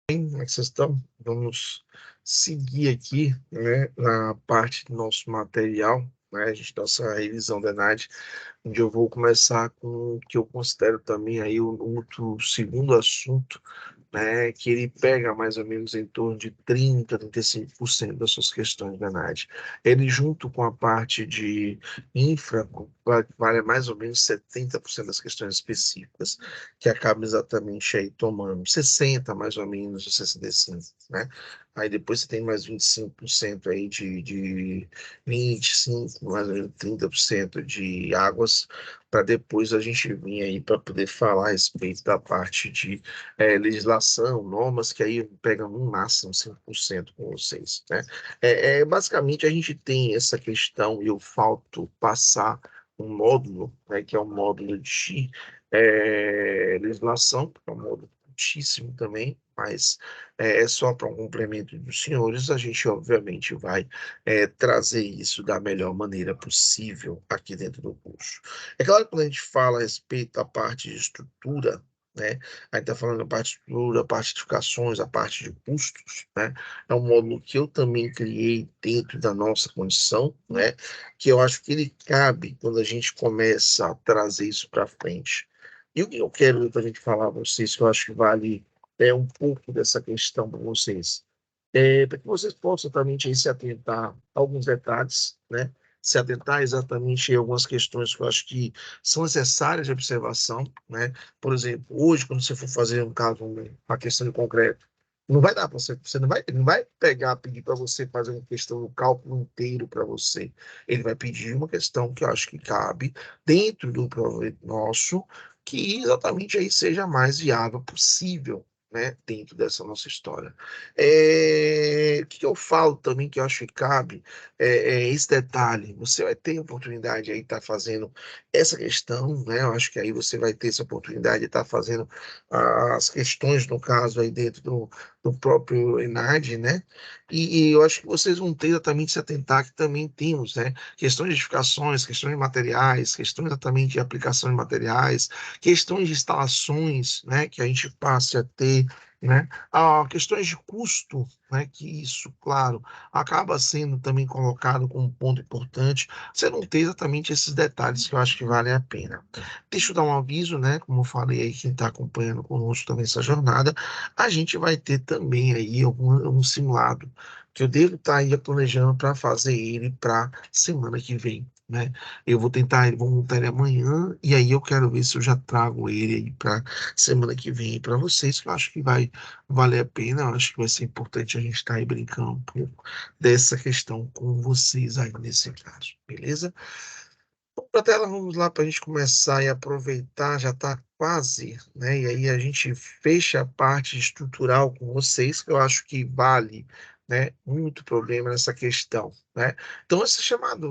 Como é que vocês estão? Vamos seguir aqui, né, na parte do nosso material, né, nossa revisão da ENAD, onde eu vou começar com o que eu considero também aí o outro segundo assunto, né, que ele pega mais ou menos em torno de 30, 35% das suas questões da ENAD. Ele, junto com a parte de infra, vale mais ou menos 70% das questões específicas, que acaba exatamente aí tomando 60 mais ou menos, 65, né? Aí depois você tem mais 25% aí de 25, mais ou menos 30% de águas, para depois a gente vir aí para poder falar a respeito da parte de legislação, normas, que aí pegam no máximo 5% com vocês, né? Basicamente a gente tem essa questão, e eu falto passar um módulo, né, que é o módulo de legislação, que é um módulo curtíssimo também, mas é só para um complemento dos senhores, a gente obviamente vai trazer isso da melhor maneira possível aqui dentro do curso. É claro que quando a gente fala a respeito da parte de estrutura, né, a gente está falando da parte de estrutura, a parte de edificações, a parte de custos, né, é um módulo que eu também criei dentro da nossa condição, né, que eu acho que ele cabe quando a gente começa a trazer isso para frente. E o que eu quero para a gente falar para vocês, que eu acho que vale um pouco dessa questão para vocês, para que vocês possam também aí se atentar a alguns detalhes, né? Se atentar exatamente a algumas questões que eu acho que são necessárias de observação, né? Por exemplo, hoje, quando você for fazer um caso, uma questão de concreto, não vai dar para você, você não vai pegar, pedir para você fazer uma questão do cálculo inteiro para você. Ele vai pedir uma questão que eu acho que cabe dentro do projeto nosso, que exatamente aí seja a mais viável possível, né, dentro dessa nossa história. O que eu falo também que eu acho que cabe esse detalhe. Você vai ter oportunidade aí de estar fazendo essa questão, né? Eu acho que aí você vai ter essa oportunidade de estar fazendo as questões, no caso, aí dentro do próprio ENAD, né? E eu acho que vocês vão ter exatamente se atentar que também temos, né? Questões de edificações, questões de materiais, questões exatamente de aplicação de materiais, questões de instalações, né? Que a gente passe a ter, né? Questões de custo, né, que isso, claro, acaba sendo também colocado como um ponto importante. Você não tem exatamente esses detalhes que eu acho que valem a pena. Deixa eu dar um aviso, né? Como eu falei aí, quem está acompanhando conosco também essa jornada, a gente vai ter também aí um simulado que eu devo estar aí planejando para fazer ele para semana que vem. Né? Eu vou tentar, vou montar ele amanhã, e aí eu quero ver se eu já trago ele aí para semana que vem para vocês, que eu acho que vai valer a pena, eu acho que vai ser importante a gente estar aí brincando um pouco dessa questão com vocês aí nesse caso, beleza? Para a tela, vamos lá para a gente começar e aproveitar, já está quase, né? E aí a gente fecha a parte estrutural com vocês, que eu acho que vale, né, muito problema nessa questão, né? Então, esse chamado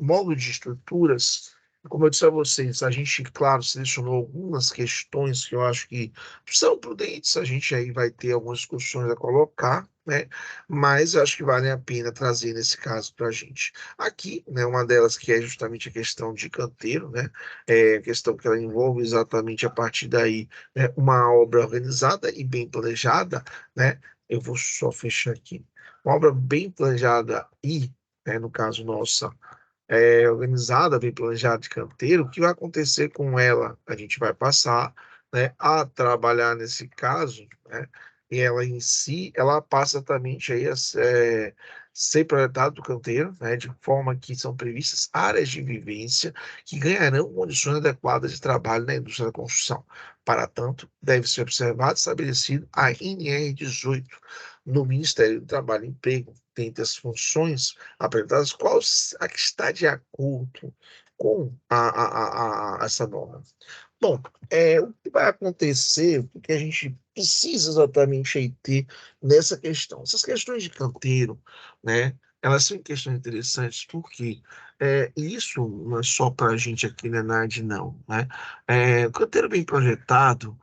módulo de estruturas, como eu disse a vocês, a gente, claro, selecionou algumas questões que eu acho que são prudentes, a gente aí vai ter algumas discussões a colocar, né? Mas eu acho que vale a pena trazer nesse caso para a gente. Aqui, né, uma delas que é justamente a questão de canteiro, né, a questão que ela envolve exatamente a partir daí, né, uma obra organizada e bem planejada, né, eu vou só fechar aqui, uma obra bem planejada e, né, no caso nossa, organizada, bem planejada de canteiro, o que vai acontecer com ela? A gente vai passar, né, a trabalhar nesse caso, né, e ela em si, ela passa exatamente aí a ser projetada do canteiro, né, de forma que são previstas áreas de vivência que ganharão condições adequadas de trabalho na indústria da construção. Para tanto, deve ser observado e estabelecido a NR 18 no Ministério do Trabalho e Emprego, dentre as funções apresentadas, qual a que está de acordo com essa norma. Bom, o que vai acontecer, o que a gente precisa exatamente aí ter nessa questão? Essas questões de canteiro, né, elas são questões interessantes porque isso não é só para a gente aqui na NAD, não, né? O canteiro bem projetado,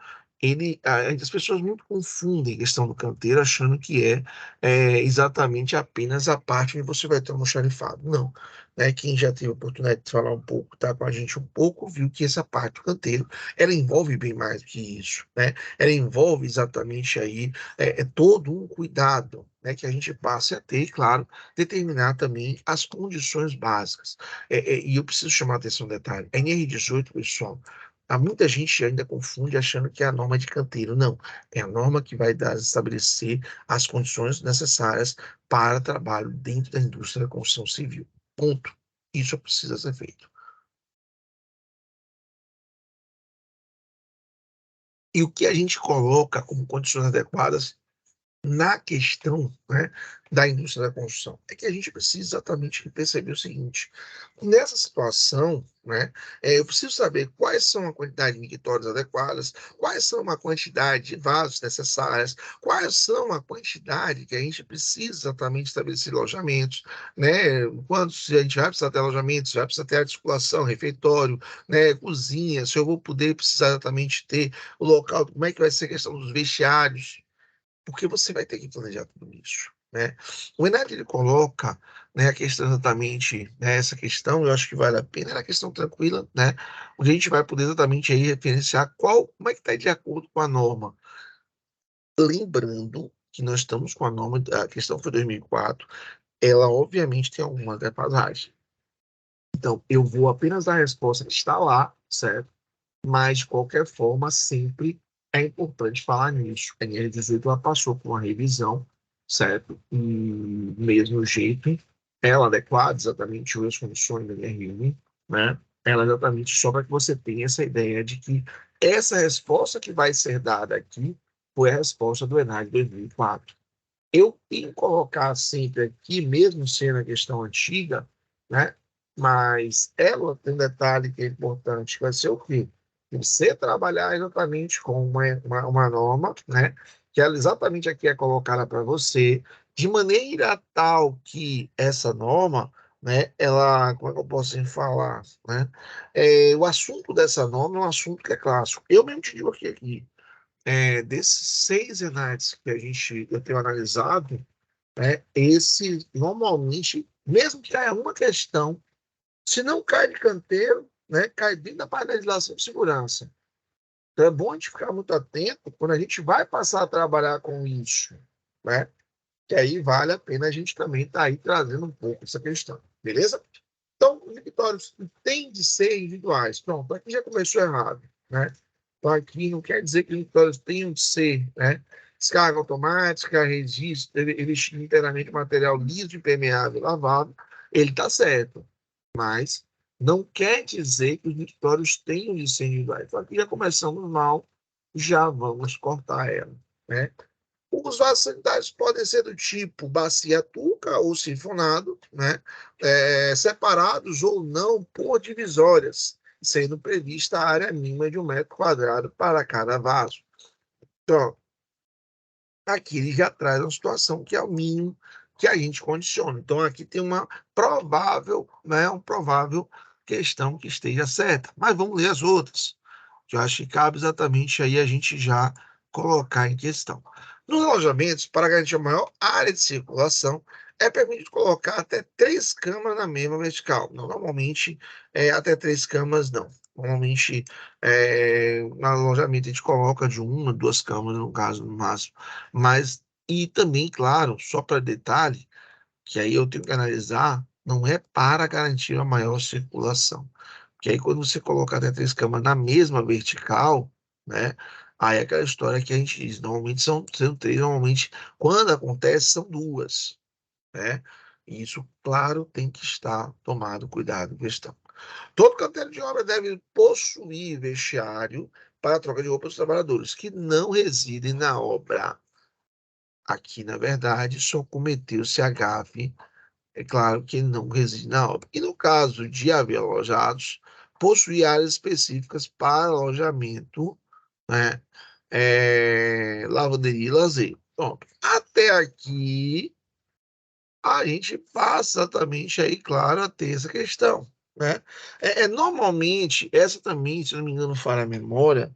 as pessoas muito confundem a questão do canteiro, achando que é exatamente apenas a parte onde você vai ter um almoxarifado. Não, né? Quem já teve a oportunidade de falar um pouco, tá com a gente um pouco, viu que essa parte do canteiro, ela envolve bem mais do que isso, né? Ela envolve exatamente aí todo um cuidado, né, que a gente passe a ter, e, claro, determinar também as condições básicas. E eu preciso chamar a atenção um detalhe. A NR18, pessoal, há muita gente ainda confunde achando que é a norma de canteiro. Não, é a norma que vai estabelecer as condições necessárias para trabalho dentro da indústria da construção civil. Ponto. Isso precisa ser feito. E o que a gente coloca como condições adequadas na questão, né, da indústria da construção. É que a gente precisa exatamente perceber o seguinte: nessa situação, né, eu preciso saber quais são a quantidade de mictórios adequadas, quais são a quantidade de vasos necessárias, quais são a quantidade que a gente precisa exatamente estabelecer alojamentos, né, quantos a gente vai precisar ter alojamentos, vai precisar ter articulação, refeitório, né, cozinha, se eu vou poder precisar exatamente ter o local, como é que vai ser a questão dos vestiários, porque você vai ter que planejar tudo isso, né? O Enad, ele coloca, né, a questão exatamente, né, essa questão, eu acho que vale a pena, é uma questão tranquila, né, onde a gente vai poder exatamente aí referenciar como é que está de acordo com a norma. Lembrando que nós estamos com a norma, a questão foi 2004, ela obviamente tem alguma defasagem. Então, eu vou apenas dar a resposta que está lá, certo? Mas, de qualquer forma, sempre é importante falar nisso. A NR18 ela passou por uma revisão, certo? E, mesmo jeito, ela adequada exatamente às condições da NR1, né? Ela exatamente só para que você tenha essa ideia de que essa resposta que vai ser dada aqui foi a resposta do ENAD 2004. Eu tenho que colocar sempre aqui, mesmo sendo a questão antiga, né? Mas ela tem um detalhe que é importante, que vai ser o quê? Você trabalhar exatamente com uma norma, né? Que ela exatamente aqui é colocada para você, de maneira tal que essa norma, né? Ela, como é que eu posso falar, né? O assunto dessa norma é um assunto que é clássico. Eu mesmo te digo aqui, desses 6 ENADs que eu tenho analisado, né, esse normalmente, mesmo que caia uma questão, se não cai de canteiro, né, cai dentro da parte da legislação de segurança. Então é bom a gente ficar muito atento quando a gente vai passar a trabalhar com isso, né? Que aí vale a pena a gente também estar aí trazendo um pouco essa questão, beleza? Então, os victórios têm de ser individuais. Pronto, aqui já começou errado, né? Então, aqui não quer dizer que os victórios tenham de ser, né? Descarga automática, registro, revestir inteiramente material liso, impermeável, lavado, ele está certo. Mas não quer dizer que os victórios tenham de ser individuais. Então, aqui já começamos mal, já vamos cortar ela, né? Os vasos sanitários podem ser do tipo bacia turca ou sifonado, né? Separados ou não por divisórias, sendo prevista a área mínima de 1 metro quadrado para cada vaso. Então, aqui ele já traz uma situação que é o mínimo que a gente condiciona. Então, aqui tem uma provável, né, uma provável questão que esteja certa. Mas vamos ler as outras, que eu acho que cabe exatamente aí a gente já colocar em questão. Nos alojamentos, para garantir a maior área de circulação, é permitido colocar até 3 camas na mesma vertical. Não, normalmente, até 3 camas, não. Normalmente, no alojamento, a gente coloca de 1 a 2 camas, no caso, no máximo. Mas, e também, claro, só para detalhe, que aí eu tenho que analisar, não é para garantir a maior circulação. Porque aí quando você coloca até 3 camas na mesma vertical, né? Aí é aquela história que a gente diz, normalmente são 3, normalmente quando acontece são 2, né? E isso, claro, tem que estar tomado cuidado com questão. Todo canteiro de obra deve possuir vestiário para a troca de roupas dos trabalhadores que não residem na obra. Aqui, na verdade, só cometeu-se a gafe, é claro que não reside na obra. E no caso de haver alojados, possui áreas específicas para alojamento, né? Lavanderia e lazer. Pronto. Até aqui, a gente passa exatamente aí, claro, a ter essa questão, né? Normalmente, essa também, se não me engano, falha a memória,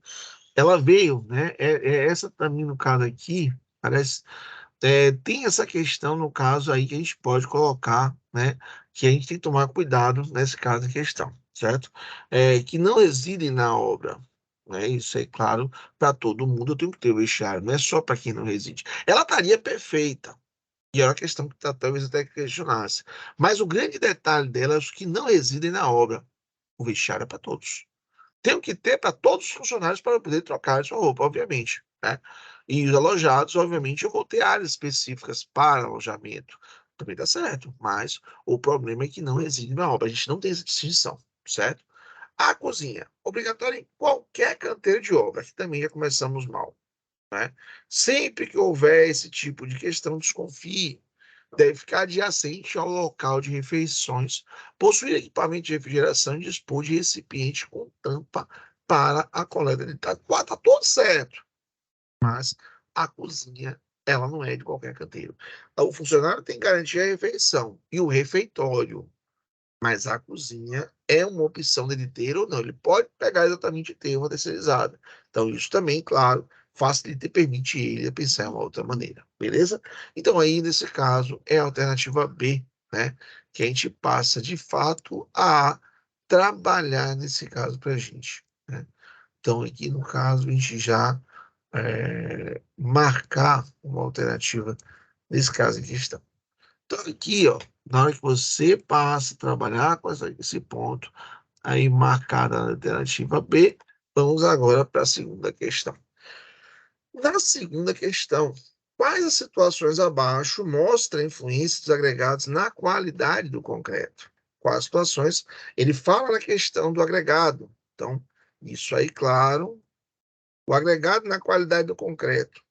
ela veio, né? Essa também, no caso aqui, parece, tem essa questão, no caso aí, que a gente pode colocar, né? Que a gente tem que tomar cuidado nesse caso em questão, certo? Que não residem na obra. Né? Isso é claro para todo mundo, eu tenho que ter o vestiário, não é só para quem não reside. Ela estaria perfeita, e é uma questão que talvez até questionasse. Mas o grande detalhe dela é os que não residem na obra. O vestiário é para todos. Tem que ter para todos os funcionários para poder trocar a sua roupa, obviamente, né? E os alojados, obviamente, eu vou ter áreas específicas para alojamento. Também dá certo, mas o problema é que não reside na obra. A gente não tem essa distinção, certo? A cozinha, obrigatória em qualquer canteiro de obra. Aqui também já começamos mal, né? Sempre que houver esse tipo de questão, desconfie. Deve ficar adjacente ao local de refeições, possuir equipamento de refrigeração e dispor de recipiente com tampa para a coleta de taquá. Está tudo certo, mas a cozinha, ela não é de qualquer canteiro. O funcionário tem que garantir a refeição e o refeitório, mas a cozinha é uma opção dele ter ou não. Ele pode pegar exatamente e ter uma terceirizada. Então, isso também, claro, facilita e permite ele pensar em uma outra maneira, beleza? Então, aí, nesse caso, é a alternativa B, né? Que a gente passa, de fato, a trabalhar nesse caso para a gente, né? Então, aqui no caso, a gente já marcar uma alternativa nesse caso em questão. Então, aqui, ó, na hora que você passa a trabalhar com esse ponto, aí marcada a alternativa B, vamos agora para a segunda questão. Na segunda questão, quais as situações abaixo mostram a influência dos agregados na qualidade do concreto? Quais situações? Ele fala na questão do agregado. Então, isso aí, claro, o agregado na qualidade do concreto.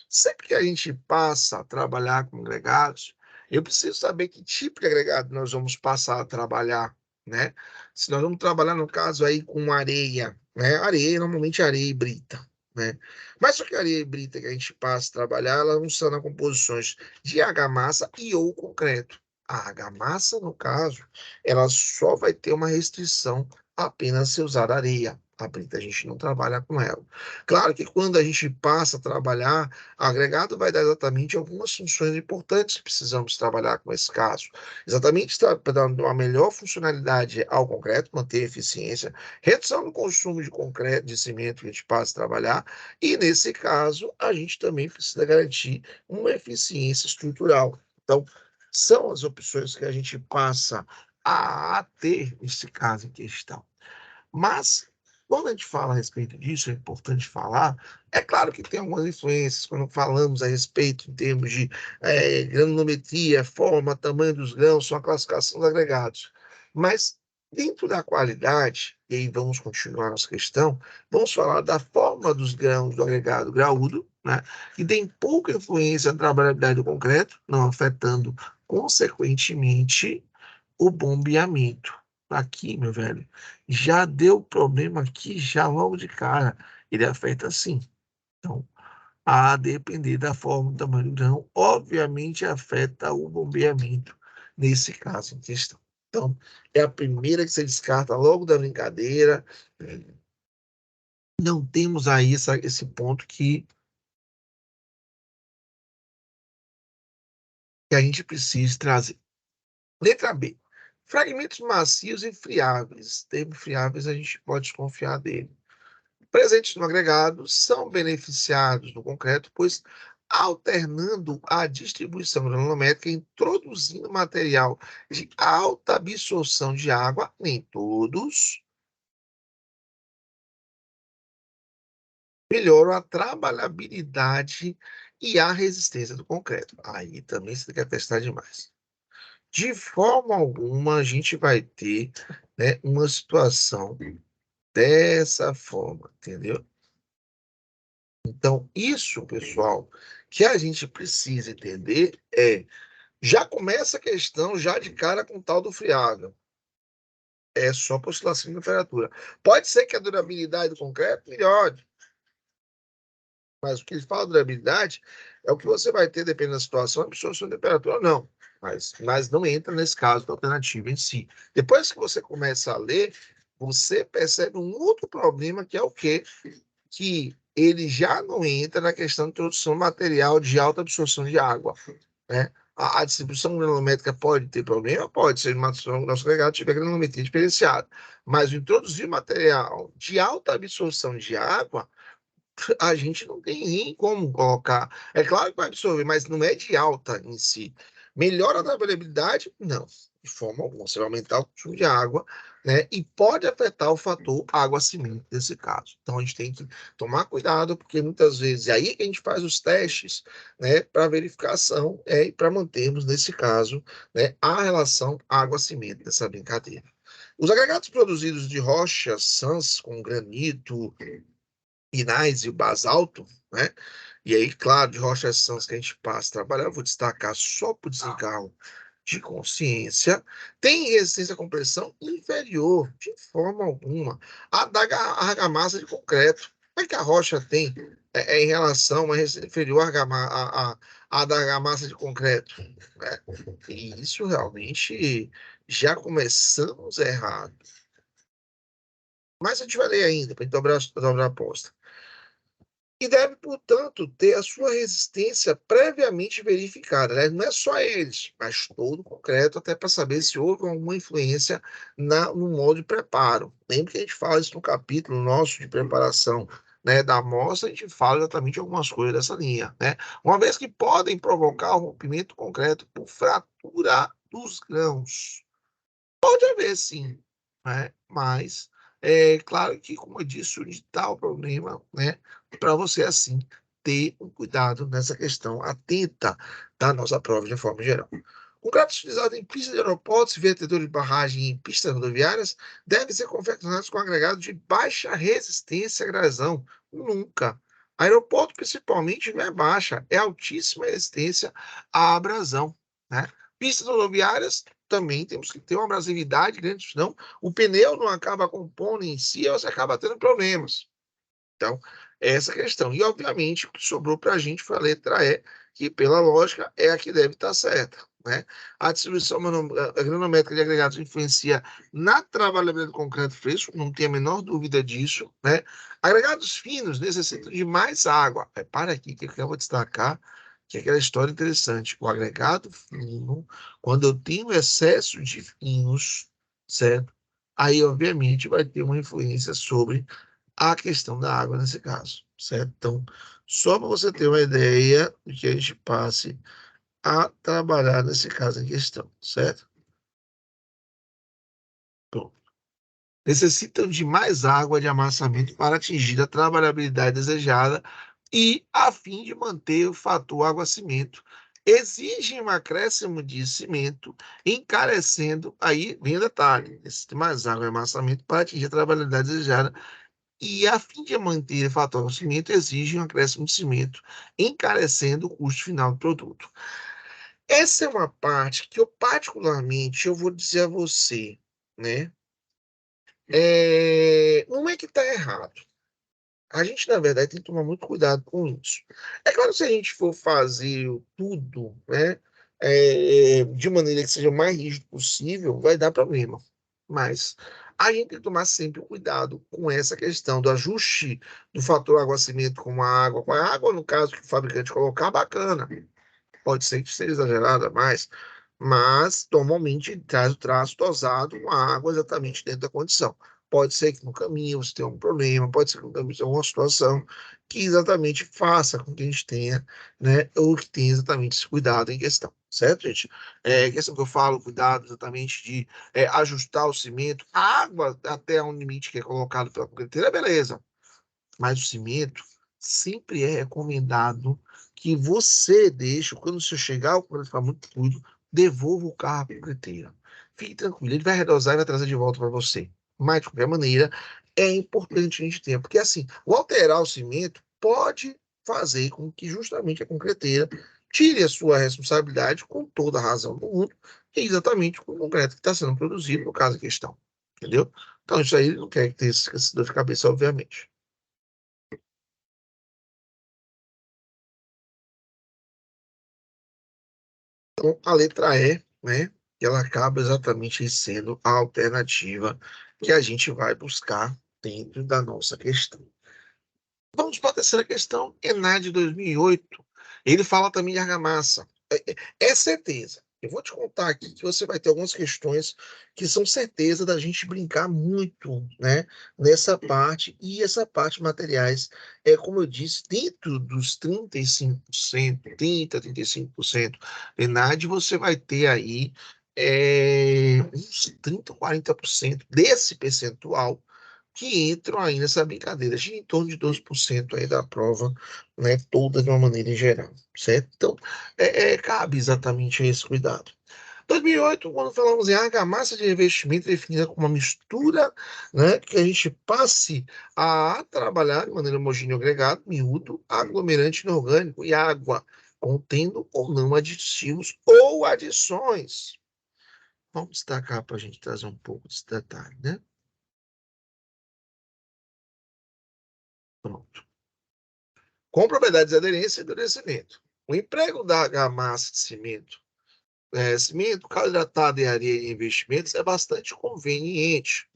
Sempre que a gente passa a trabalhar com agregados, eu preciso saber que tipo de agregado nós vamos passar a trabalhar, né? Se nós vamos trabalhar, no caso aí, com areia, né? Areia, normalmente areia e brita, né? Mas só que a areia e brita que a gente passa a trabalhar, ela não são composições de argamassa e ou concreto. A argamassa, no caso, ela só vai ter uma restrição apenas se usar areia. A brita a gente não trabalha com ela. Claro que quando a gente passa a trabalhar agregado vai dar exatamente algumas funções importantes que precisamos trabalhar com esse caso. Exatamente dando uma melhor funcionalidade ao concreto, manter a eficiência, redução do consumo de concreto, de cimento que a gente passa a trabalhar, e nesse caso, a gente também precisa garantir uma eficiência estrutural. Então, são as opções que a gente passa a ter nesse caso em questão. Mas, quando a gente fala a respeito disso, é importante falar, é claro que tem algumas influências quando falamos a respeito em termos de granulometria, forma, tamanho dos grãos, são a classificação dos agregados. Mas, dentro da qualidade, e aí vamos continuar nossa questão, vamos falar da forma dos grãos do agregado graúdo, né, que tem pouca influência na trabalhabilidade do concreto, não afetando, consequentemente, o bombeamento. Aqui, meu velho, já deu problema aqui, já logo de cara. Ele afeta sim. Então, a depender da forma, do tamanho do grão, obviamente afeta o bombeamento, nesse caso em questão. Então, é a primeira que você descarta logo da brincadeira. Não temos aí esse ponto que a gente precisa trazer. Letra B. Fragmentos macios e friáveis. Termo friáveis, a gente pode desconfiar dele. Presentes no agregado são beneficiados no concreto, pois alternando a distribuição granulométrica, introduzindo material de alta absorção de água, nem todos melhoram a trabalhabilidade e a resistência do concreto. Aí também você tem que testar demais. De forma alguma, a gente vai ter, né, uma situação dessa forma, entendeu? Então, isso, pessoal, que a gente precisa entender já começa a questão já de cara com o tal do friável. É só por oscilação de temperatura. Pode ser que a durabilidade do concreto melhore, mas o que ele fala de durabilidade é o que você vai ter, dependendo da situação, absorção de temperatura ou não. Mas não entra nesse caso da alternativa em si. Depois que você começa a ler, você percebe um outro problema que é o quê? que ele já não entra na questão de introdução material de alta absorção de água, né? A distribuição granulométrica pode ter problema? Pode, se o nosso agregado tiver granulometria diferenciada. Mas o introduzir material de alta absorção de água, a gente não tem nem como colocar. É claro que vai absorver, mas não é de alta em si. Melhora a navegabilidade? Não, de forma alguma. Você vai aumentar o consumo de água, né? E pode afetar o fator água-cimento nesse caso. Então a gente tem que tomar cuidado, porque muitas vezes é aí que a gente faz os testes, né, para verificação e para mantermos, nesse caso, né, a relação água-cimento dessa brincadeira. Os agregados produzidos de rochas sans com granito, pinais e o basalto, né? E aí, claro, de rochas sãs que a gente passa a trabalhar, eu vou destacar só por desencargo de consciência, tem resistência à compressão inferior, de forma alguma, à da argamassa de concreto. Como é que a rocha tem em relação a uma resistência inferior à da argamassa de concreto? Né? E isso realmente já começamos errado. Mas a gente vai ler ainda, para dobrar a aposta. E deve, portanto, ter a sua resistência previamente verificada, né? Não é só eles, mas todo o concreto, até para saber se houve alguma influência no modo de preparo. Lembra que a gente fala isso no capítulo nosso de preparação, né, da amostra, a gente fala exatamente algumas coisas dessa linha, né? Uma vez que podem provocar o rompimento concreto por fratura dos grãos. Pode haver, sim, né? Mas é claro que, como eu disse, onde está o problema, né? Para você, assim, ter um cuidado nessa questão atenta da nossa prova de forma geral. Concretos utilizados em pistas de aeroportos, vertedores de barragem e em pistas rodoviárias devem ser confeccionados com agregado de baixa resistência à abrasão. Nunca. Aeroporto, principalmente, não é baixa, é altíssima resistência à abrasão, né? Pistas rodoviárias também temos que ter uma abrasividade grande, senão o pneu não acaba compondo em si, você acaba tendo problemas. Então, essa questão. E, obviamente, o que sobrou para a gente foi a letra E, que, pela lógica, é a que deve estar certa. Né? A distribuição granométrica de agregados influencia na trabalhabilidade do concreto fresco, não tem a menor dúvida disso. Né? Agregados finos necessitam de mais água. Para aqui, que eu vou destacar, que é aquela história interessante. O agregado fino, quando eu tenho excesso de finos, certo? Aí, obviamente, vai ter uma influência sobre a questão da água nesse caso, certo? Então, só para você ter uma ideia de que a gente passe a trabalhar nesse caso em questão, certo? Bom, necessitam de mais água de amassamento para atingir a trabalhabilidade desejada e a fim de manter o fator água-cimento. Exigem um acréscimo de cimento, encarecendo, aí vem o detalhe, necessita de mais água de amassamento para atingir a trabalhabilidade desejada e, a fim de manter o fator de cimento, exige um acréscimo de cimento, encarecendo o custo final do produto. Essa é uma parte que eu, particularmente, eu vou dizer a você, né? Não é que está errado. A gente, na verdade, tem que tomar muito cuidado com isso. É claro que se a gente for fazer tudo, né, de maneira que seja o mais rígido possível, vai dar problema. Mas a gente tem que tomar sempre cuidado com essa questão do ajuste do fator água-cimento com a água. Com a água, no caso que o fabricante colocar, bacana. Pode ser que seja exagerada mais, mas normalmente traz o traço dosado com a água exatamente dentro da condição. Pode ser que no caminho você tenha um problema, pode ser que no caminho tenha uma situação que exatamente faça com que a gente tenha, né, ou que tenha exatamente esse cuidado em questão, certo, gente? Questão que eu falo, cuidado exatamente de ajustar o cimento, a água até um limite que é colocado pela concreteira, beleza, mas o cimento sempre é recomendado que você deixe, quando você chegar, quando ficar muito fluido, devolva o carro para a concreteira. Fique tranquilo, ele vai redosar e vai trazer de volta para você. Mas, de qualquer maneira, é importante a gente ter, porque assim, o alterar o cimento pode fazer com que justamente a concreteira tire a sua responsabilidade com toda a razão do mundo, e é exatamente com o concreto que está sendo produzido, no caso em questão. Entendeu? Então, isso aí não quer ter esse dor de cabeça, obviamente. Então, a letra E, né, ela acaba exatamente sendo a alternativa que a gente vai buscar dentro da nossa questão. Vamos para a terceira questão, ENAD 2008. Ele fala também de argamassa. É certeza. Eu vou te contar aqui que você vai ter algumas questões que são certeza da gente brincar muito, né, nessa parte, e essa parte materiais, como eu disse, dentro dos 35%, 30, 35% ENAD, você vai ter aí uns 30, 40% desse percentual que entram aí nessa brincadeira, gira em torno de 12% aí da prova, né, toda de uma maneira em geral, certo? Então, cabe exatamente a esse cuidado. 2008, quando falamos em argamassa de revestimento definida como uma mistura, né, que a gente passe a trabalhar de maneira homogênea agregado, miúdo, aglomerante inorgânico e água, contendo ou não aditivos ou adições. Vamos destacar para a gente trazer um pouco desse detalhe, né? Pronto. Com propriedades de aderência e endurecimento. O emprego da argamassa de cimento, cimento, cal hidratado em areia e investimentos é bastante conveniente,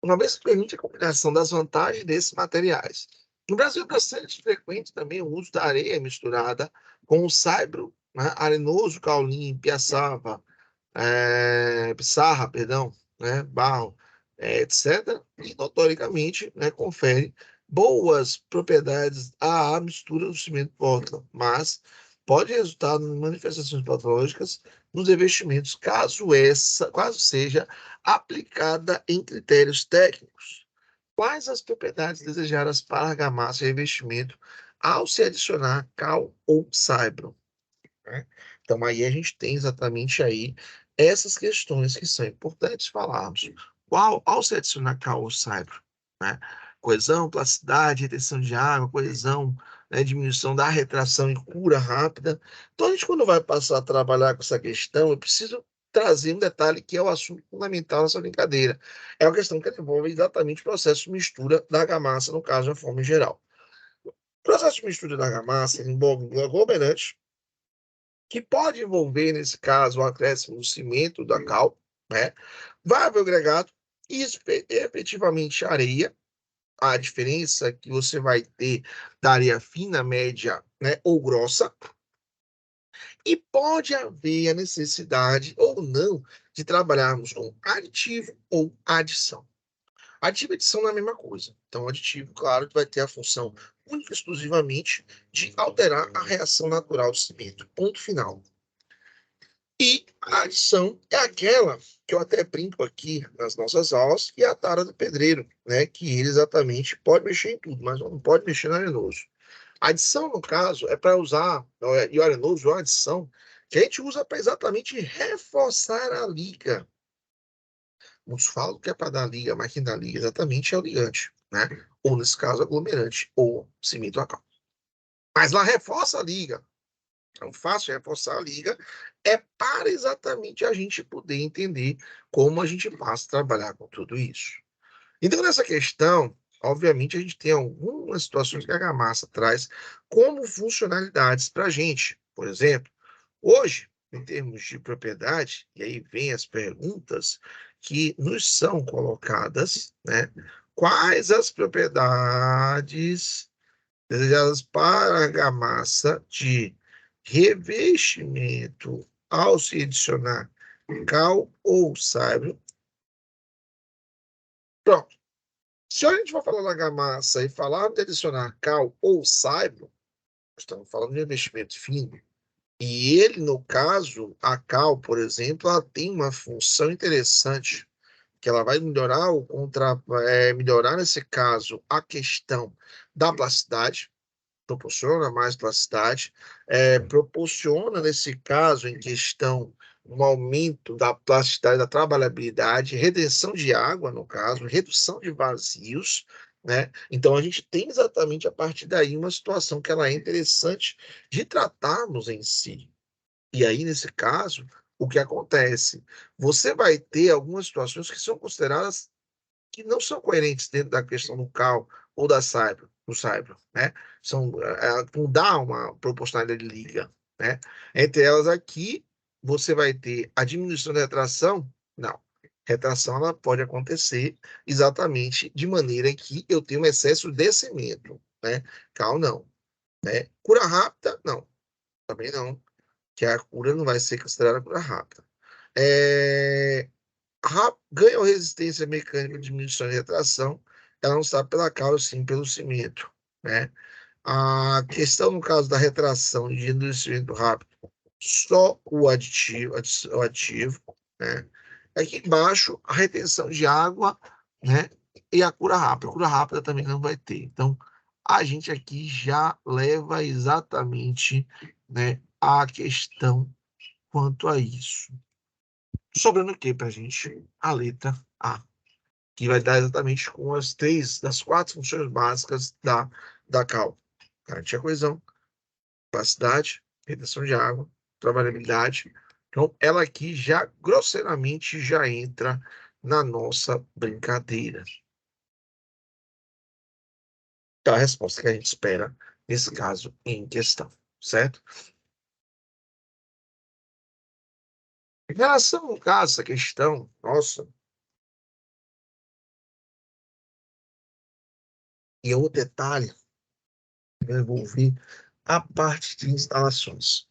uma vez que permite a combinação das vantagens desses materiais. No Brasil é bastante frequente também o uso da areia misturada com o saibro, né, arenoso, caulim, piaçava, pissarra, perdão, né, barro, etc. E notoricamente, né, confere boas propriedades à mistura do cimento Portland, mas pode resultar em manifestações patológicas nos revestimentos, caso seja aplicada em critérios técnicos. Quais as propriedades desejadas para argamassa e revestimento ao se adicionar cal ou saibro? Né? Então, aí a gente tem exatamente aí essas questões que são importantes falarmos. Qual, ao se adicionar cal ou saibro, né? Coesão, plasticidade, retenção de água, coesão, né? Diminuição da retração e cura rápida. Então, a gente, quando vai passar a trabalhar com essa questão, eu preciso trazer um detalhe que é o assunto fundamental nessa brincadeira. É uma questão que envolve exatamente o processo de mistura da argamassa, no caso, de uma forma geral. O processo de mistura da argamassa envolve um aglomerante, que pode envolver, nesse caso, o acréscimo do cimento, da cal, né? Vável agregado e efetivamente areia. A diferença que você vai ter da areia fina, média, né, ou grossa, e pode haver a necessidade ou não de trabalharmos com aditivo ou adição. Aditivo e adição não é a mesma coisa. Então, o aditivo, claro, vai ter a função única e exclusivamente de alterar a reação natural do cimento. Ponto final. E a adição é aquela que eu até brinco aqui nas nossas aulas, que é a tara do pedreiro, né? Que ele exatamente pode mexer em tudo, mas não pode mexer no arenoso. A adição, no caso, é para usar, e o arenoso, a adição, que a gente usa para exatamente reforçar a liga. Muitos falam que é para dar liga, mas quem dá liga exatamente é o ligante, né? Ou, nesse caso, aglomerante, ou cimento a cal. Mas lá reforça a liga. Então, fácil reforçar a liga é para exatamente a gente poder entender como a gente passa a trabalhar com tudo isso. Então, nessa questão, obviamente, a gente tem algumas situações que a argamassa traz como funcionalidades para a gente. Por exemplo, hoje, em termos de propriedade, e aí vem as perguntas que nos são colocadas, né? Quais as propriedades desejadas para a argamassa de revestimento ao se adicionar cal ou saibro? Pronto. Se a gente for falar da argamassa e falar de adicionar cal ou saibro, estamos falando de revestimento fino. E ele, no caso, a cal, por exemplo, ela tem uma função interessante, que ela vai melhorar melhorar nesse caso a questão da plasticidade, proporciona mais plasticidade, proporciona, nesse caso, em questão, um aumento da plasticidade, da trabalhabilidade, retenção de água, no caso, redução de vazios, né? Então, a gente tem exatamente a partir daí uma situação que ela é interessante de tratarmos em si. E aí, nesse caso, o que acontece? Você vai ter algumas situações que são consideradas que não são coerentes dentro da questão do CAL ou da Cyber, do Cyber, né? Não dá uma proporcionalidade de liga, né? Entre elas aqui, você vai ter a diminuição da retração? Não. Retração ela pode acontecer exatamente de maneira que eu tenho um excesso de cimento, né? Cal não, né? Cura rápida, não, também não, que a cura não vai ser considerada cura rápida. É, ganho resistência mecânica de diminuição de retração, ela não está pela cal, sim pelo cimento, né? A questão no caso da retração e de endurecimento rápido, só o ativo, né? Aqui embaixo, a retenção de água, né? E a cura rápida. A cura rápida também não vai ter. Então, a gente aqui já leva exatamente, né, a questão quanto a isso. Sobrando o que para a gente? A letra A, que vai dar exatamente com as três, das quatro funções básicas da cal. Garantir a coesão, capacidade, retenção de água, trabalhabilidade. Então, ela aqui já grosseiramente já entra na nossa brincadeira. Então, a resposta que a gente espera nesse caso em questão, certo? Em relação ao caso, essa questão, nossa, e o detalhe vai envolver a parte de instalações.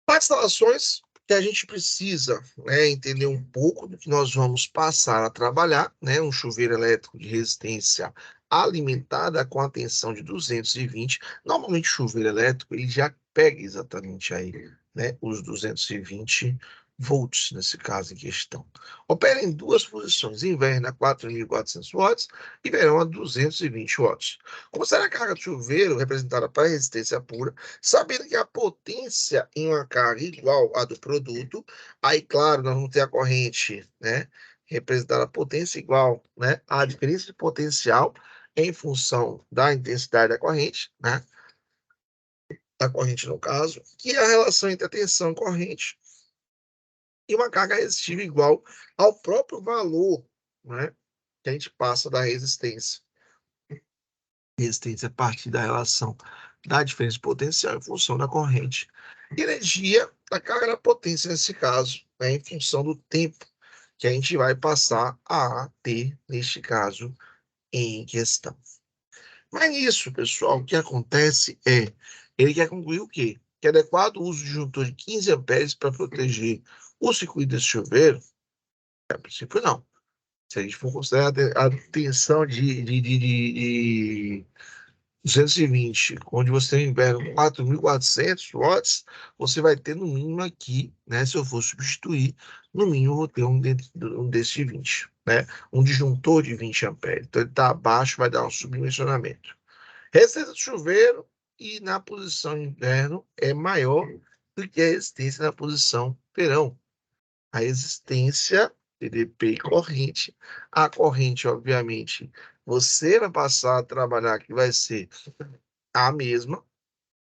Para instalações que a gente precisa, né, entender um pouco do que nós vamos passar a trabalhar, né, um chuveiro elétrico de resistência alimentada com a tensão de 220. Normalmente o chuveiro elétrico ele já pega exatamente aí, né, os 220 volts nesse caso em questão. Opera em duas posições, inverno a 4.400 watts e verão a 220 watts. Como será a carga do chuveiro representada para resistência pura, sabendo que a potência em uma carga igual à do produto, aí, claro, nós vamos ter a corrente, né? Representar a potência igual, né? A diferença de potencial em função da intensidade da corrente, né? Da corrente, no caso, que é a relação entre a tensão corrente e uma carga resistiva igual ao próprio valor, né? Que a gente passa da resistência. Resistência a partir da relação da diferença de potencial em função da corrente. E energia da carga da potência, nesse caso, né, em função do tempo que a gente vai passar a ter, neste caso, em questão. Mas nisso, pessoal, o que acontece é, ele quer concluir o quê? Que é adequado o uso de disjuntor de 15 amperes para proteger o circuito desse chuveiro? A princípio, não. Se a gente for considerar a tensão de 220, onde você tem inverno 4.400 watts, você vai ter no mínimo aqui, né? Se eu for substituir, no mínimo eu vou ter um desse de 20, né? Um disjuntor de 20 amperes. Então ele está abaixo, vai dar um subdimensionamento. Resistência do chuveiro e na posição inverno é maior do que a resistência na posição verão. A resistência, TDP e corrente. A corrente, obviamente, você vai passar a trabalhar que vai ser a mesma,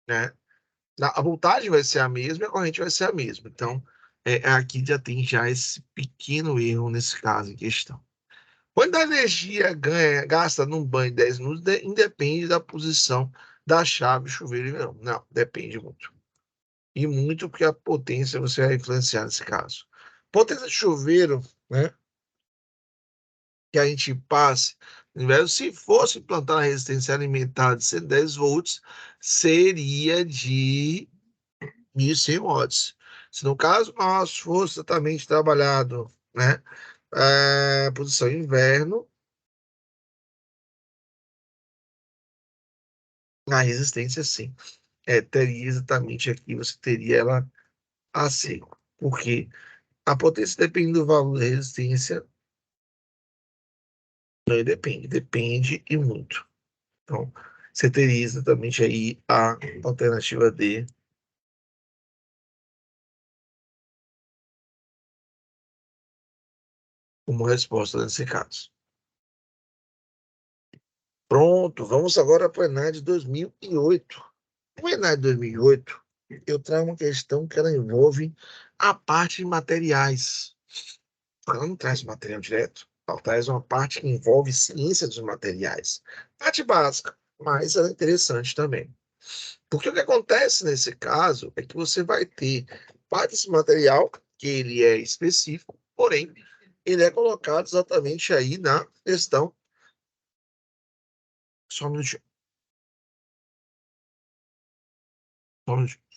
né? A voltagem vai ser a mesma e a corrente vai ser a mesma. Então, aqui já tem já esse pequeno erro nesse caso em questão. Quando a energia gasta num banho de 10 minutos, independe da posição da chave, chuveiro e verão. Não, depende muito. E muito porque a potência você vai influenciar nesse caso. Potência de chuveiro, né? Que a gente passe, se fosse implantar a resistência alimentar de 110 volts, seria de 1.100 watts. Se no caso nós fosse totalmente trabalhado, né, posição inverno, a resistência sim, teria exatamente aqui, você teria ela a seco, porque a potência depende do valor da resistência, não depende e muito. Então, você teria exatamente aí a alternativa D como resposta nesse caso. Pronto, vamos agora para o Enem de 2008. No Enem de 2008, eu trago uma questão que ela envolve a parte de materiais. Ela não traz material direto, ela traz uma parte que envolve ciência dos materiais. Parte básica, mas ela é interessante também. Porque o que acontece nesse caso é que você vai ter parte desse material, que ele é específico, porém, ele é colocado exatamente aí na questão. Só um minutinho, só um minutinho.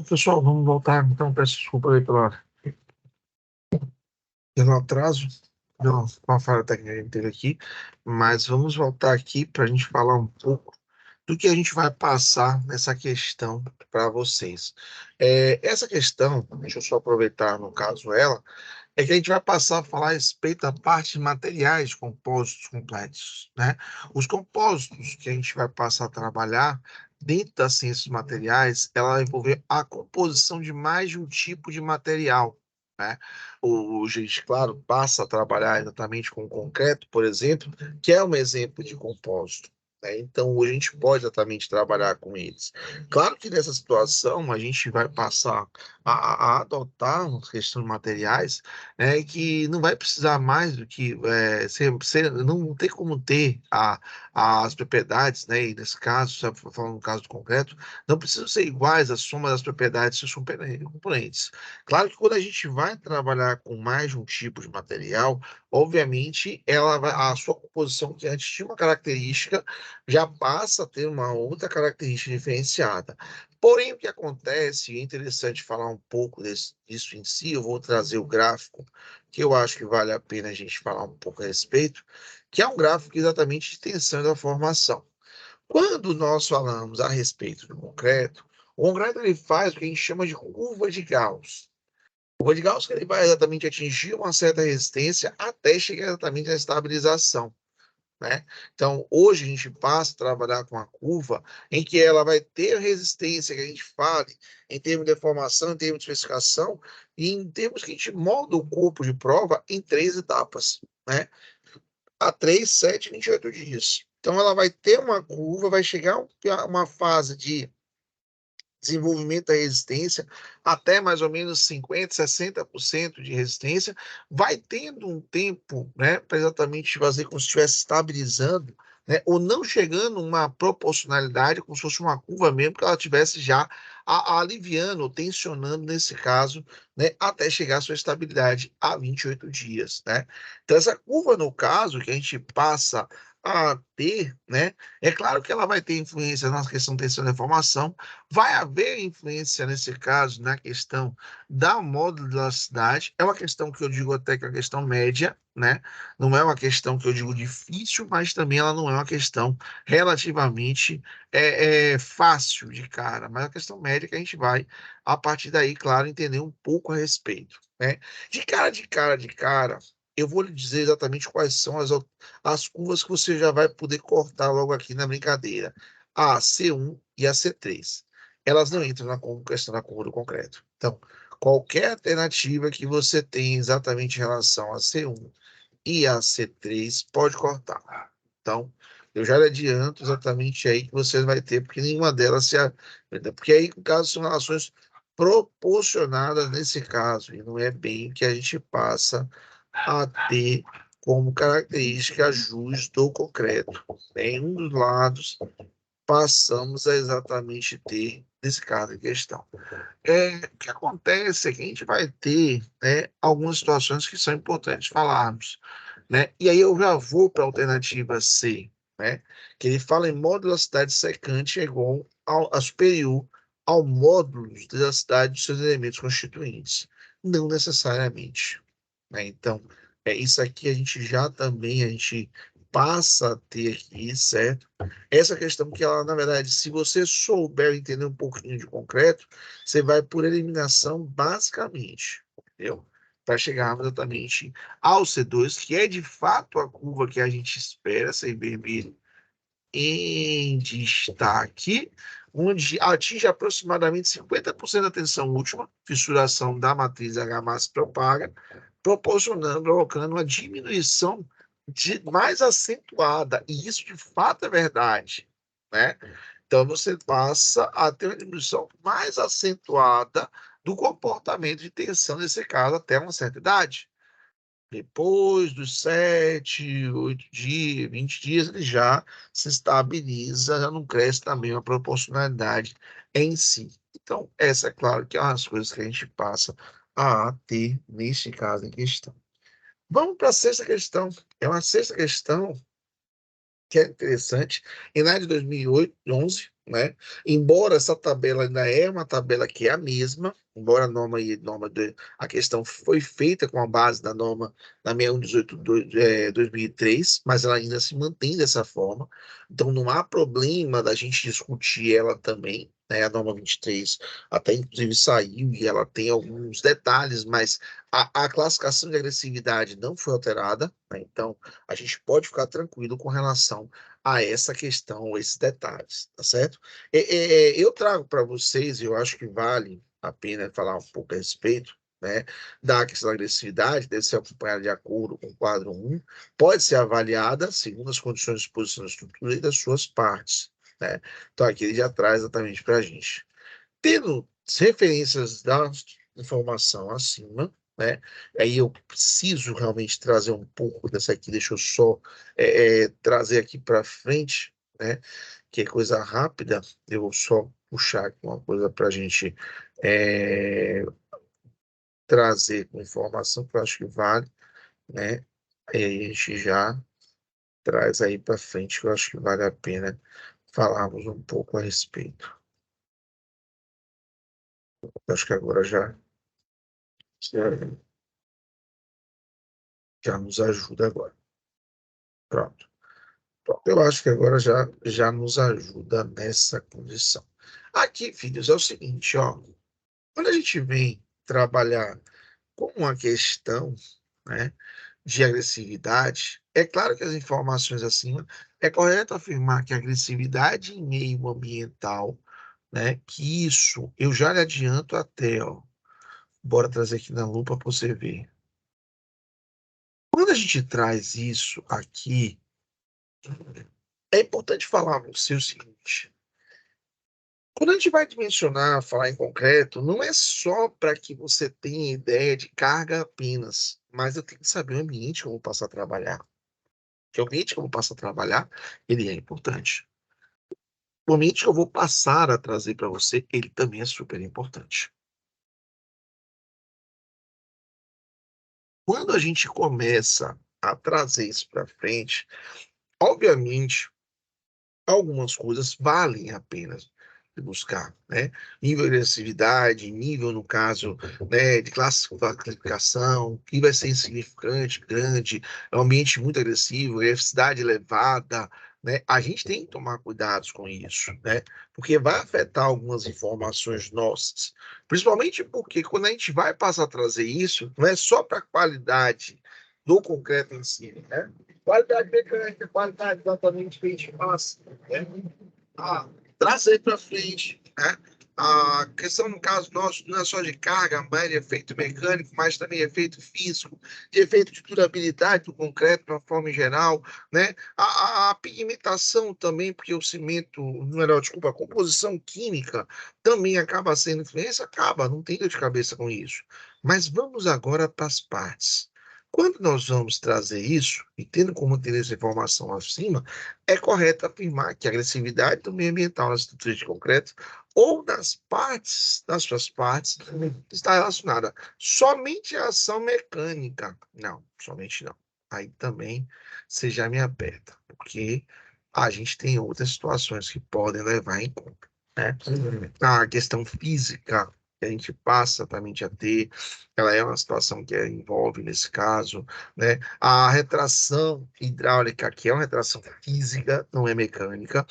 Pessoal, vamos voltar. Então, peço desculpa aí pelo atraso, pela uma falha técnica que a gente teve aqui, mas vamos voltar aqui para a gente falar um pouco do que a gente vai passar nessa questão para vocês. Essa questão, deixa eu só aproveitar no caso ela, é que a gente vai passar a falar a respeito da parte de materiais de compósitos complexos, né? Os compósitos que a gente vai passar a trabalhar dentro das ciências dos materiais, ela vai envolver a composição de mais de um tipo de material, né? A gente, claro, passa a trabalhar exatamente com concreto, por exemplo, que é um exemplo de compósito, né? Então, a gente pode exatamente trabalhar com eles. Claro que nessa situação a gente vai passar a adotar uma questão de materiais que não vai precisar mais do que não tem como ter as propriedades, né? E nesse caso, se for falando no caso do concreto, não precisam ser iguais à soma das propriedades dos componentes. Claro que quando a gente vai trabalhar com mais de um tipo de material, obviamente a sua composição que antes tinha uma característica já passa a ter uma outra característica diferenciada. Porém, o que acontece, e é interessante falar um pouco disso em si, eu vou trazer o gráfico, que eu acho que vale a pena a gente falar um pouco a respeito, que é um gráfico exatamente de tensão da formação. Quando nós falamos a respeito do concreto, o concreto ele faz o que a gente chama de curva de Gauss. Curva de Gauss que ele vai exatamente atingir uma certa resistência até chegar exatamente à estabilização, né? Então, hoje a gente passa a trabalhar com a curva em que ela vai ter a resistência que a gente fale em termos de deformação, em termos de especificação e em termos que a gente molda o corpo de prova em 3 etapas, né? A 3, 7 e 28 dias. Então, ela vai ter uma curva, vai chegar a uma fase de desenvolvimento da resistência até mais ou menos 50, 60% de resistência, vai tendo um tempo, né, para exatamente fazer como se estivesse estabilizando, né, ou não chegando uma proporcionalidade, como se fosse uma curva mesmo, que ela tivesse já aliviando ou tensionando, nesse caso, né, até chegar à sua estabilidade a 28 dias, né. Então essa curva, no caso, que a gente passa a ter, né, é claro que ela vai ter influência na questão da tensão da informação, vai haver influência, nesse caso, na questão da modularidade, é uma questão que eu digo até que é uma questão média, né, não é uma questão que eu digo difícil, mas também ela não é uma questão relativamente fácil de cara, mas é uma questão média que a gente vai, a partir daí, claro, entender um pouco a respeito, né. De cara, eu vou lhe dizer exatamente quais são as curvas que você já vai poder cortar logo aqui na brincadeira. A C1 e a C3. Elas não entram na questão da curva do concreto. Então, qualquer alternativa que você tenha exatamente em relação a C1 e a C3 pode cortar. Então, eu já lhe adianto exatamente aí que você vai ter, porque nenhuma delas porque aí, no caso, são relações proporcionadas nesse caso, e não é bem que a gente passa a ter como característica jus do concreto. Nenhum dos lados passamos a exatamente ter nesse caso em questão. O que acontece é que a gente vai ter, né, algumas situações que são importantes falarmos, né? E aí eu já vou para a alternativa C, né? Que ele fala em módulo da cidade secante é igual a superior ao módulo da cidade dos seus elementos constituintes. Não necessariamente, né? Então, isso aqui a gente já também, a gente passa a ter aqui, certo? Essa questão que ela, na verdade, se você souber entender um pouquinho de concreto, você vai por eliminação basicamente, entendeu? Para chegarmos exatamente ao C2, que é de fato a curva que a gente espera ser vermelho em destaque, onde atinge aproximadamente 50% da tensão última, fissuração da matriz H se propaga, provocando uma diminuição mais acentuada, e isso de fato é verdade, né? Então você passa a ter uma diminuição mais acentuada do comportamento de tensão, nesse caso, até uma certa idade. Depois dos 7, 8 dias, 20 dias, ele já se estabiliza, já não cresce também uma proporcionalidade em si. Então, essa é claro que é uma das coisas que a gente passa a ter neste caso em questão. Vamos para a sexta questão. É uma sexta questão que é interessante, e na de 2011, né, embora essa tabela ainda é uma tabela que é a mesma, embora a a questão foi feita com a base da norma da 6118 2003, mas ela ainda se mantém dessa forma, então não há problema da gente discutir ela também, né, a norma 23 até inclusive saiu e ela tem alguns detalhes, mas a classificação de agressividade não foi alterada, né, então a gente pode ficar tranquilo com relação a essa questão, esses detalhes, tá certo? Eu trago para vocês, eu acho que vale a pena falar um pouco a respeito, né, da questão da agressividade, deve ser acompanhada de acordo com o quadro 1, pode ser avaliada segundo as condições de exposição da estrutura e das suas partes, né? Então aqui ele já traz exatamente para a gente. Tendo referências da informação acima, né? Aí eu preciso realmente trazer um pouco dessa aqui, deixa eu só trazer aqui para frente, né? Que é coisa rápida, eu vou só puxar aqui uma coisa para a gente é, trazer com informação que eu acho que vale, né? Aí a gente já traz aí para frente que eu acho que vale a pena falarmos um pouco a respeito. Eu acho que agora já já nos ajuda agora. Pronto. Pronto. Eu acho que agora já nos ajuda nessa condição. Aqui, filhos, é o seguinte, ó. Quando a gente vem trabalhar com uma questão, né, de agressividade, é claro que as informações acima, é correto afirmar que a agressividade em meio ambiental, né, que isso eu já lhe adianto até, ó. Bora trazer aqui na lupa para você ver. Quando a gente traz isso aqui, é importante falar para você o seguinte: quando a gente vai dimensionar, falar em concreto, não é só para que você tenha ideia de carga apenas, mas eu tenho que saber o ambiente que eu vou passar a trabalhar. Que o ambiente que eu vou passar a trabalhar, ele é importante. O ambiente que eu vou passar a trazer para você, ele também é super importante. Quando a gente começa a trazer isso para frente, obviamente, algumas coisas valem a pena de buscar, né? Nível de agressividade, nível, no caso, né, de classificação, que vai ser insignificante, grande, é um ambiente muito agressivo, agressividade elevada, né? A gente tem que tomar cuidados com isso, né? Porque vai afetar algumas informações nossas, principalmente porque quando a gente vai passar a trazer isso, não é só para a qualidade do concreto em si, né? Qualidade mecânica, qualidade exatamente que a gente passa, né? Ah, traz aí para frente, né? A questão, no caso nosso, não é só de carga, mas de efeito mecânico, mas também efeito físico, de efeito de durabilidade do concreto, de uma forma em geral, né? A pigmentação também, porque o cimento, melhor, desculpa, a composição química também acaba sendo influência, acaba, não tem dor de cabeça com isso. Mas vamos agora para as partes. Quando nós vamos trazer isso, e tendo como ter essa informação acima, é correto afirmar que a agressividade do meio ambiental nas estruturas de concreto ou nas partes, nas suas partes, está relacionada somente à ação mecânica. Não, somente não. Aí também você já me aperta, porque a gente tem outras situações que podem levar em conta, né? A questão física que a gente passa também a ter, ela é uma situação que envolve, nesse caso, né? A retração hidráulica, que é uma retração física, não é mecânica,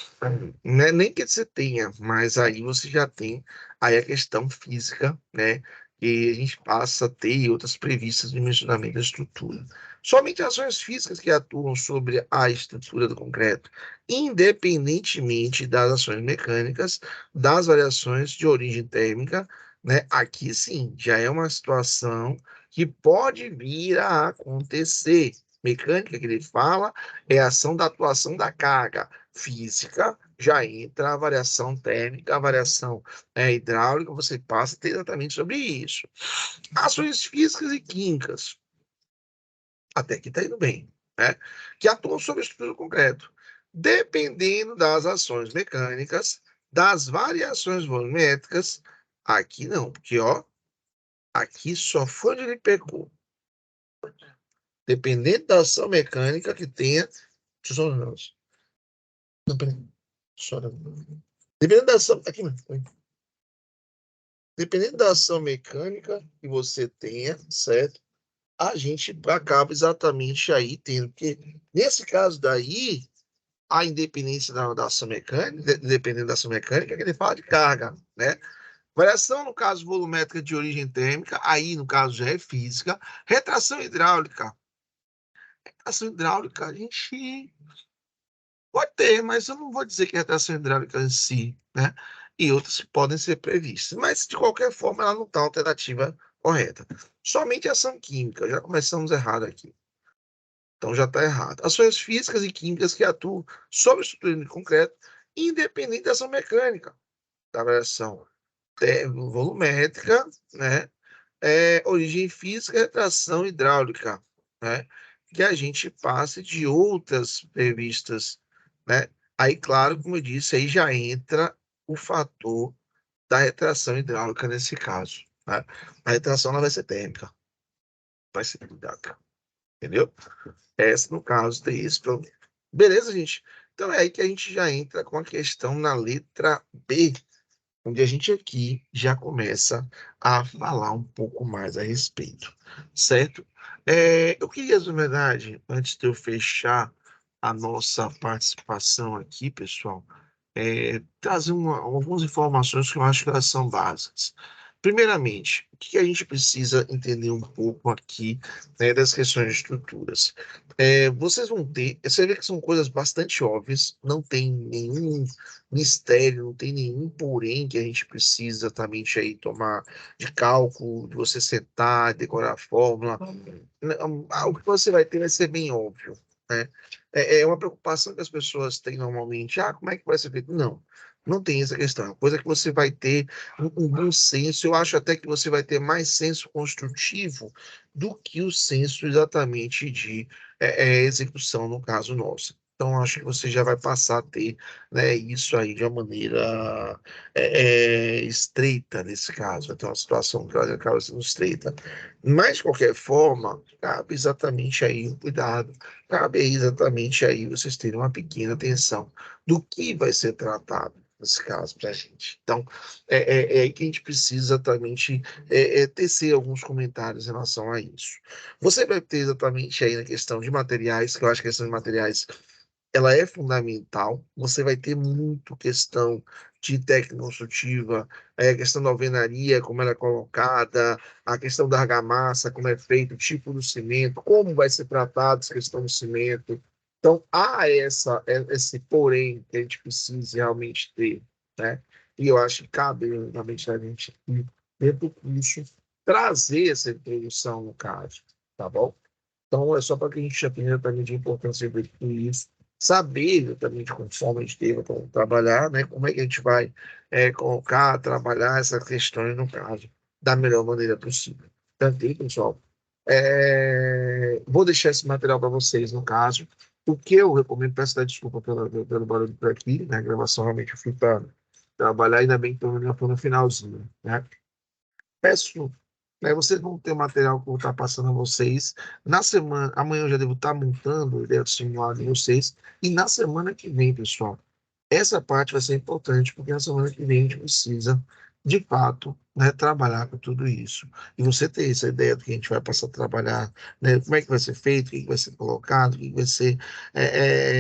né? Nem que você tenha, mas aí você já tem aí a questão física, né? E a gente passa a ter outras previstas no dimensionamento da estrutura. Somente ações físicas que atuam sobre a estrutura do concreto, independentemente das ações mecânicas, das variações de origem térmica, né? Aqui sim, já é uma situação que pode vir a acontecer. Mecânica que ele fala é a ação da atuação da carga. Física já entra a variação térmica, a variação hidráulica, você passa a ter exatamente sobre isso. Ações físicas e químicas, até aqui está indo bem, né? Que atuam sobre a estrutura do concreto. Dependendo das ações mecânicas, das variações volumétricas, aqui não, porque ó, aqui só foi onde ele pecou. Dependendo da ação mecânica que tenha. Deixa eu só. Não, peraí. Só não. Dependendo da ação. Aqui, não. Dependendo da ação mecânica que você tenha, certo? A gente acaba exatamente aí tendo, porque nesse caso daí, a independência da ação mecânica, dependendo da ação mecânica, que ele fala de carga, né? Variação, no caso, volumétrica de origem térmica, aí, no caso, já é física. Retração hidráulica. Retração hidráulica, a gente pode ter, mas eu não vou dizer que é retração hidráulica em si, né? E outras que podem ser previstas. Mas, de qualquer forma, ela não está alternativa correta. Somente ação química, já começamos errado aqui. Então já está errado. Ações físicas e químicas que atuam sobre a estrutura de concreto, independente da ação mecânica, da variação volumétrica, né? Origem física, retração hidráulica, né? Que a gente passe de outras previstas, né? Aí, claro, como eu disse, aí já entra o fator da retração hidráulica nesse caso, né? A retração não vai ser térmica, vai ser hidráulica, entendeu? Essa, no caso, tem esse problema. Beleza, gente? Então é aí que a gente já entra com a questão na letra B, onde a gente aqui já começa a falar um pouco mais a respeito, certo? Eu queria, na verdade, antes de eu fechar a nossa participação aqui, pessoal, trazer algumas informações que eu acho que elas são básicas. Primeiramente, o que a gente precisa entender um pouco aqui, né, das questões de estruturas? Vocês vão ter, você vê que são coisas bastante óbvias, não tem nenhum mistério, não tem nenhum porém que a gente precisa exatamente aí tomar de cálculo, de você sentar, decorar a fórmula. O que você vai ser bem óbvio, né? É uma preocupação que as pessoas têm normalmente. Ah, como é que vai ser feito? Não. Não tem essa questão. É uma coisa que você vai ter um bom senso. Eu acho até que você vai ter mais senso construtivo do que o senso exatamente de execução, no caso nosso. Então, acho que você já vai passar a ter, né, isso aí de uma maneira estreita, nesse caso. Vai ter uma situação que ela acaba sendo estreita. Mas, de qualquer forma, cabe exatamente aí o cuidado. Cabe aí exatamente aí vocês terem uma pequena atenção do que vai ser tratado nesse caso para a gente. Então, é aí que a gente precisa exatamente tecer alguns comentários em relação a isso. Você vai ter exatamente aí na questão de materiais, que eu acho que a questão de materiais ela é fundamental. Você vai ter muito questão de técnica construtiva, a questão da alvenaria, como ela é colocada, a questão da argamassa, como é feito, o tipo do cimento, como vai ser tratado essa questão do cimento. Então, há esse porém que a gente precisa realmente ter, né? E eu acho que cabe realmente a gente, aqui, dentro do curso, trazer essa introdução, no caso, tá bom? Então, é só para que a gente aprenda também de importância de tudo isso, saber exatamente conforme a gente deva trabalhar, né? Como é que a gente vai colocar, trabalhar essas questões, no caso, da melhor maneira possível. Tranquilo, pessoal? Vou deixar esse material para vocês, no caso. O que eu recomendo, peço até desculpa pelo barulho por aqui, né? A gravação realmente eu fui para trabalhar, ainda bem que estou no finalzinho, né? Peço, né, vocês vão ter o material que eu vou estar passando a vocês. Na semana, amanhã eu já devo estar montando o ideia do simulado de vocês. E na semana que vem, pessoal, essa parte vai ser importante, porque na semana que vem a gente precisa, de fato, né, trabalhar com tudo isso. E você ter essa ideia do que a gente vai passar a trabalhar, né, como é que vai ser feito, o que vai ser colocado, o que vai ser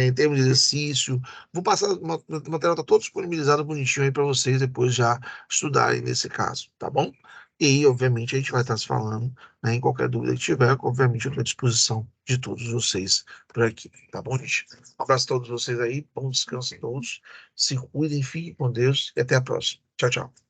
em termos de exercício. Vou passar, o material está todo disponibilizado bonitinho aí para vocês depois já estudarem nesse caso, tá bom? E aí, obviamente, a gente vai estar se falando, né, em qualquer dúvida que tiver, obviamente, eu estou à disposição de todos vocês por aqui, tá bom, gente? Um abraço a todos vocês aí, bom descanso a todos, se cuidem, fiquem com Deus e até a próxima. Tchau, tchau.